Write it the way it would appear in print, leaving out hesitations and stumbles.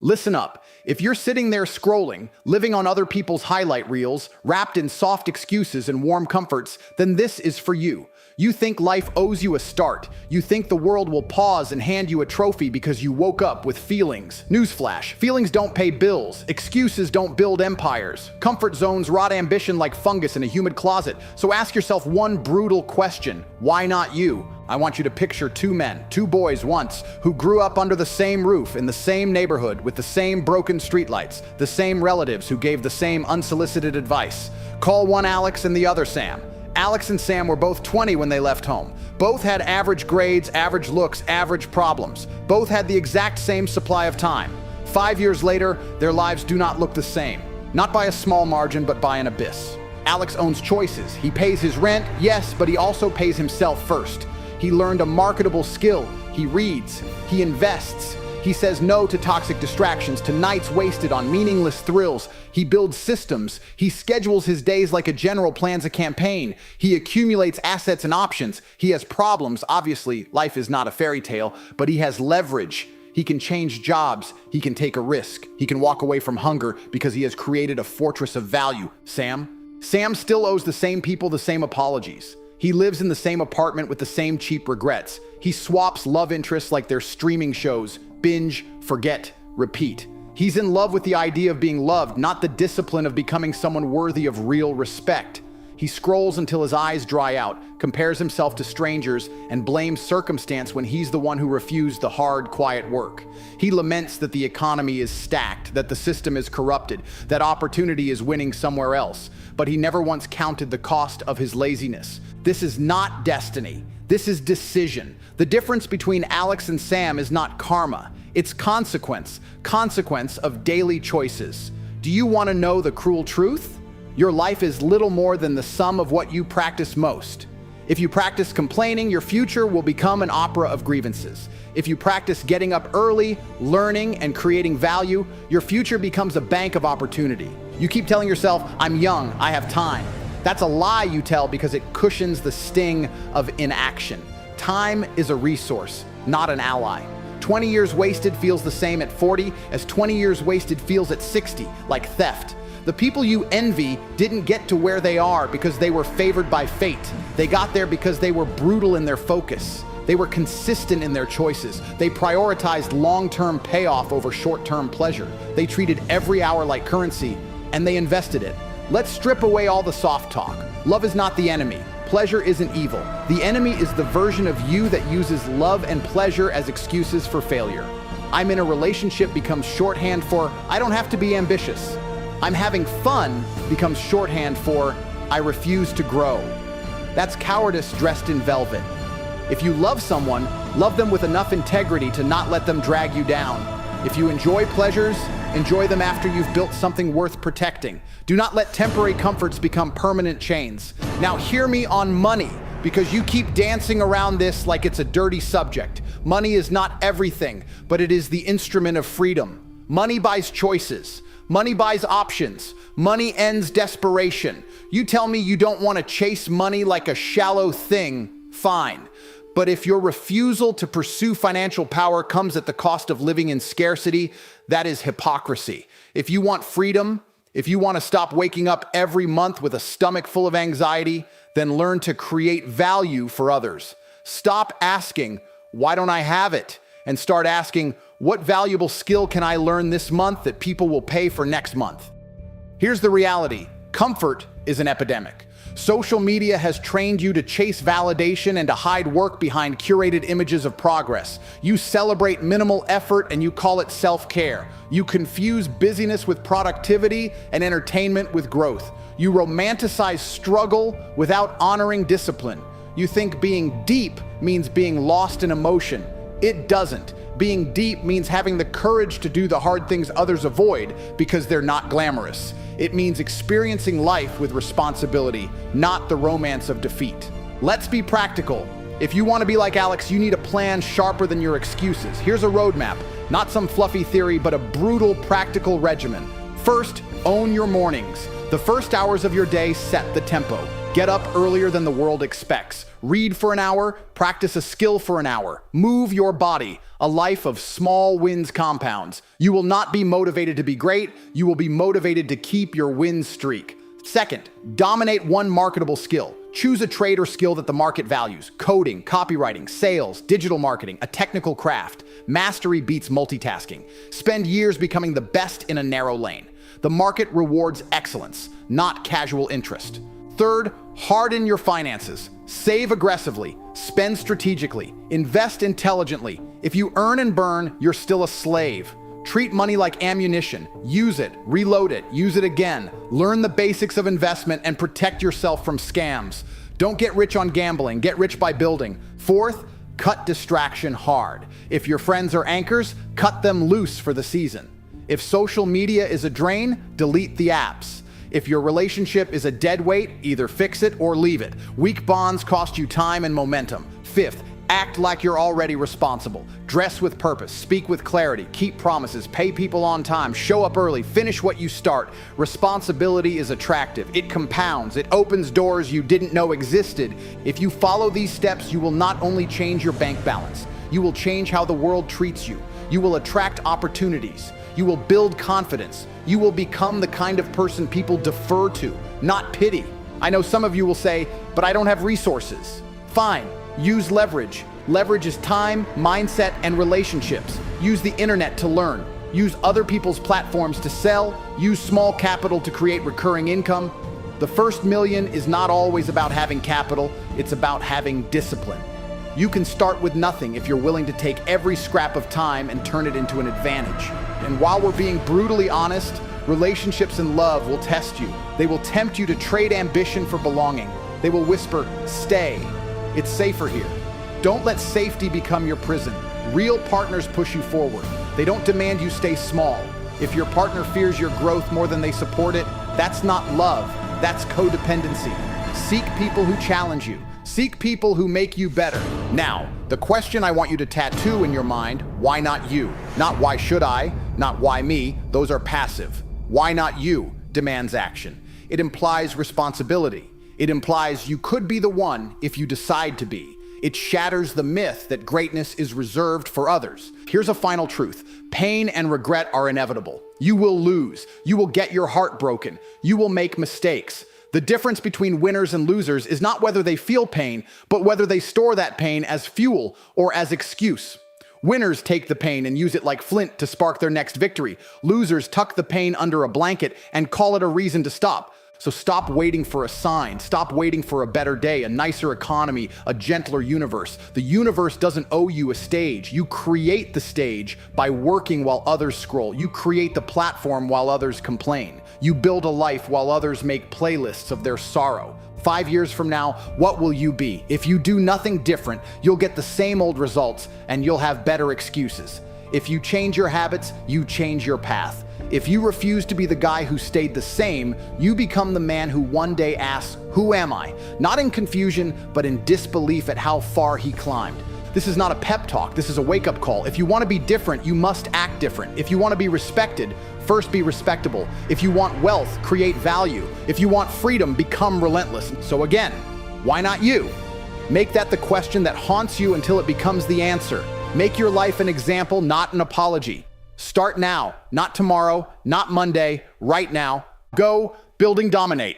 Listen up. If you're sitting there scrolling, living on other people's highlight reels, wrapped in soft excuses and warm comforts, then this is for you. You think life owes you a start. You think the world will pause and hand you a trophy because you woke up with feelings. Newsflash, feelings don't pay bills. Excuses don't build empires. Comfort zones rot ambition like fungus in a humid closet. So ask yourself one brutal question. Why not you? I want you to picture two men, two boys once, who grew up under the same roof in the same neighborhood with the same broken streetlights, the same relatives who gave the same unsolicited advice. Call one Alex and the other Sam. Alex and Sam were both 20 when they left home. Both had average grades, average looks, average problems. Both had the exact same supply of time. 5 years later, their lives do not look the same. Not by a small margin, but by an abyss. Alex owns choices. He pays his rent, yes, but he also pays himself first. He learned a marketable skill. He reads. He invests. He says no to toxic distractions, to nights wasted on meaningless thrills. He builds systems. He schedules his days like a general plans a campaign. He accumulates assets and options. He has problems. Obviously, life is not a fairy tale, but he has leverage. He can change jobs. He can take a risk. He can walk away from hunger because he has created a fortress of value. Sam still owes the same people the same apologies. He lives in the same apartment with the same cheap regrets. He swaps love interests like they're streaming shows. Binge, forget, repeat. He's in love with the idea of being loved, not the discipline of becoming someone worthy of real respect. He scrolls until his eyes dry out, compares himself to strangers, and blames circumstance when he's the one who refused the hard, quiet work. He laments that the economy is stacked, that the system is corrupted, that opportunity is winning somewhere else. But he never once counted the cost of his laziness. This is not destiny. This is decision. The difference between Alex and Sam is not karma. It's consequence of daily choices. Do you want to know the cruel truth? Your life is little more than the sum of what you practice most. If you practice complaining, your future will become an opera of grievances. If you practice getting up early, learning, and creating value, your future becomes a bank of opportunity. You keep telling yourself, I'm young, I have time. That's a lie you tell because it cushions the sting of inaction. Time is a resource, not an ally. 20 years wasted feels the same at 40 as 20 years wasted feels at 60, like theft. The people you envy didn't get to where they are because they were favored by fate. They got there because they were brutal in their focus. They were consistent in their choices. They prioritized long-term payoff over short-term pleasure. They treated every hour like currency, and they invested it. Let's strip away all the soft talk. Love is not the enemy. Pleasure isn't evil. The enemy is the version of you that uses love and pleasure as excuses for failure. I'm in a relationship becomes shorthand for I don't have to be ambitious. I'm having fun becomes shorthand for I refuse to grow. That's cowardice dressed in velvet. If you love someone, love them with enough integrity to not let them drag you down. If you enjoy pleasures, enjoy them after you've built something worth protecting. Do not let temporary comforts become permanent chains. Now hear me on money, because you keep dancing around this like it's a dirty subject. Money is not everything, but it is the instrument of freedom. Money buys choices. Money buys options. Money ends desperation. You tell me you don't want to chase money like a shallow thing, fine. But if your refusal to pursue financial power comes at the cost of living in scarcity, that is hypocrisy. If you want freedom, if you want to stop waking up every month with a stomach full of anxiety, then learn to create value for others. Stop asking, why don't I have it? And start asking, what valuable skill can I learn this month that people will pay for next month? Here's the reality. Comfort is an epidemic. Social media has trained you to chase validation and to hide work behind curated images of progress. You celebrate minimal effort and you call it self-care. You confuse busyness with productivity and entertainment with growth. You romanticize struggle without honoring discipline. You think being deep means being lost in emotion. It doesn't. Being deep means having the courage to do the hard things others avoid because they're not glamorous. It means experiencing life with responsibility, not the romance of defeat. Let's be practical. If you want to be like Alex, you need a plan sharper than your excuses. Here's a roadmap, not some fluffy theory, but a brutal, practical regimen. First, own your mornings. The first hours of your day set the tempo. Get up earlier than the world expects. Read for an hour, practice a skill for an hour. Move your body. A life of small wins compounds. You will not be motivated to be great, you will be motivated to keep your win streak. Second, dominate one marketable skill. Choose a trade or skill that the market values. Coding, copywriting, sales, digital marketing, a technical craft. Mastery beats multitasking. Spend years becoming the best in a narrow lane. The market rewards excellence, not casual interest. Third, harden your finances. Save aggressively, spend strategically, invest intelligently. If you earn and burn, you're still a slave. Treat money like ammunition. Use it, reload it, use it again. Learn the basics of investment and protect yourself from scams. Don't get rich on gambling, get rich by building. Fourth, cut distraction hard. If your friends are anchors, cut them loose for the season. If social media is a drain, delete the apps. If your relationship is a dead weight, either fix it or leave it. Weak bonds cost you time and momentum. Fifth, act like you're already responsible. Dress with purpose, speak with clarity, keep promises, pay people on time, show up early, finish what you start. Responsibility is attractive. It compounds. It opens doors you didn't know existed. If you follow these steps, you will not only change your bank balance, you will change how the world treats you. You will attract opportunities. You will build confidence. You will become the kind of person people defer to, not pity. I know some of you will say, but I don't have resources. Fine, use leverage. Leverage is time, mindset, and relationships. Use the internet to learn. Use other people's platforms to sell. Use small capital to create recurring income. The first million is not always about having capital, it's about having discipline. You can start with nothing if you're willing to take every scrap of time and turn it into an advantage. And while we're being brutally honest, relationships and love will test you. They will tempt you to trade ambition for belonging. They will whisper, stay. It's safer here. Don't let safety become your prison. Real partners push you forward. They don't demand you stay small. If your partner fears your growth more than they support it, that's not love, that's codependency. Seek people who challenge you. Seek people who make you better. Now, the question I want you to tattoo in your mind, why not you? Not why should I, not why me, those are passive. Why not you demands action. It implies responsibility. It implies you could be the one if you decide to be. It shatters the myth that greatness is reserved for others. Here's a final truth. Pain and regret are inevitable. You will lose. You will get your heart broken. You will make mistakes. The difference between winners and losers is not whether they feel pain, but whether they store that pain as fuel or as excuse. Winners take the pain and use it like flint to spark their next victory. Losers tuck the pain under a blanket and call it a reason to stop. So stop waiting for a sign. Stop waiting for a better day, a nicer economy, a gentler universe. The universe doesn't owe you a stage. You create the stage by working while others scroll. You create the platform while others complain. You build a life while others make playlists of their sorrow. 5 years from now, what will you be? If you do nothing different, you'll get the same old results and you'll have better excuses. If you change your habits, you change your path. If you refuse to be the guy who stayed the same, you become the man who one day asks, who am I? Not in confusion, but in disbelief at how far he climbed. This is not a pep talk, this is a wake-up call. If you want to be different, you must act different. If you want to be respected, first be respectable. If you want wealth, create value. If you want freedom, become relentless. So again, why not you? Make that the question that haunts you until it becomes the answer. Make your life an example, not an apology. Start now, not tomorrow, not Monday, right now. Go, building, dominate.